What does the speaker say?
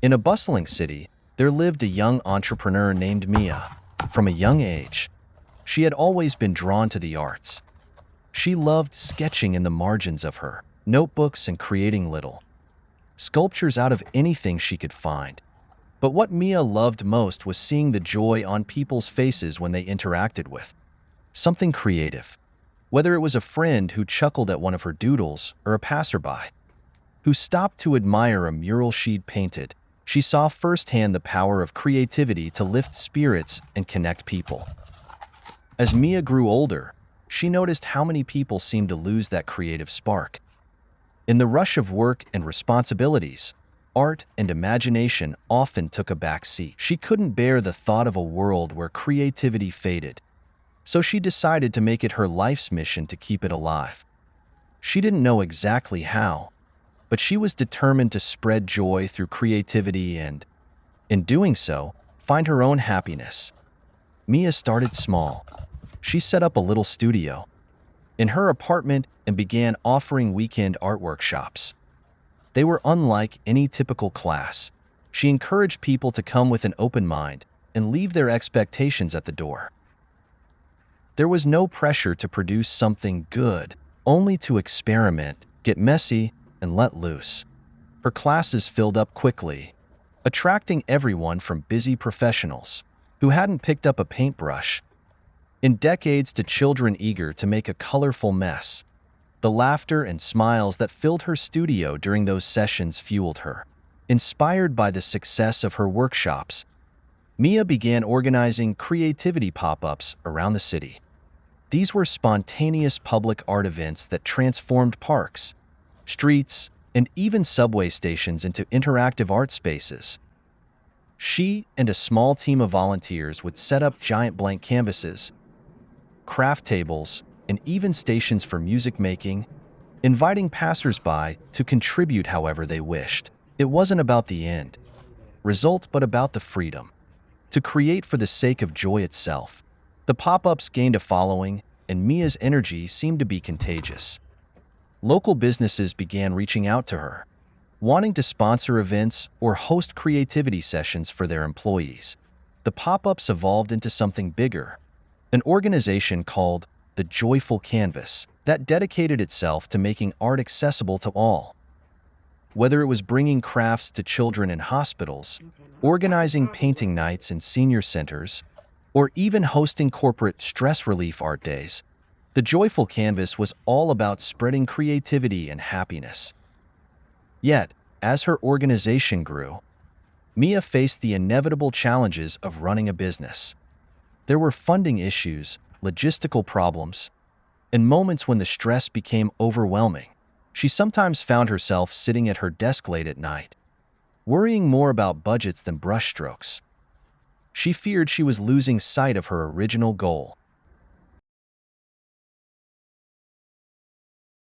In a bustling city, there lived a young entrepreneur named Mia. From a young age, she had always been drawn to the arts. She loved sketching in the margins of her notebooks and creating little sculptures out of anything she could find. But what Mia loved most was seeing the joy on people's faces when they interacted with something creative. Whether it was a friend who chuckled at one of her doodles or a passerby who stopped to admire a mural she'd painted, she saw firsthand the power of creativity to lift spirits and connect people. As Mia grew older, she noticed how many people seemed to lose that creative spark. In the rush of work and responsibilities, art and imagination often took a back seat. She couldn't bear the thought of a world where creativity faded, so she decided to make it her life's mission to keep it alive. She didn't know exactly how, but she was determined to spread joy through creativity and, in doing so, find her own happiness. Mia started small. She set up a little studio in her apartment and began offering weekend art workshops. They were unlike any typical class. She encouraged people to come with an open mind and leave their expectations at the door. There was no pressure to produce something good, only to experiment, get messy, and let loose. Her classes filled up quickly, attracting everyone from busy professionals who hadn't picked up a paintbrush in decades to children eager to make a colorful mess. The laughter and smiles that filled her studio during those sessions fueled her. Inspired by the success of her workshops, Mia began organizing creativity pop-ups around the city. These were spontaneous public art events that transformed parks, streets, and even subway stations into interactive art spaces. She and a small team of volunteers would set up giant blank canvases, craft tables, and even stations for music making, inviting passersby to contribute however they wished. It wasn't about the end result, but about the freedom to create for the sake of joy itself. The pop-ups gained a following, and Mia's energy seemed to be contagious. Local businesses began reaching out to her, wanting to sponsor events or host creativity sessions for their employees. The pop-ups evolved into something bigger, an organization called the Joyful Canvas that dedicated itself to making art accessible to all. Whether it was bringing crafts to children in hospitals, organizing painting nights in senior centers, or even hosting corporate stress relief art days, the Joyful Canvas was all about spreading creativity and happiness. Yet, as her organization grew, Mia faced the inevitable challenges of running a business. There were funding issues, logistical problems, and moments when the stress became overwhelming. She sometimes found herself sitting at her desk late at night, worrying more about budgets than brushstrokes. She feared she was losing sight of her original goal,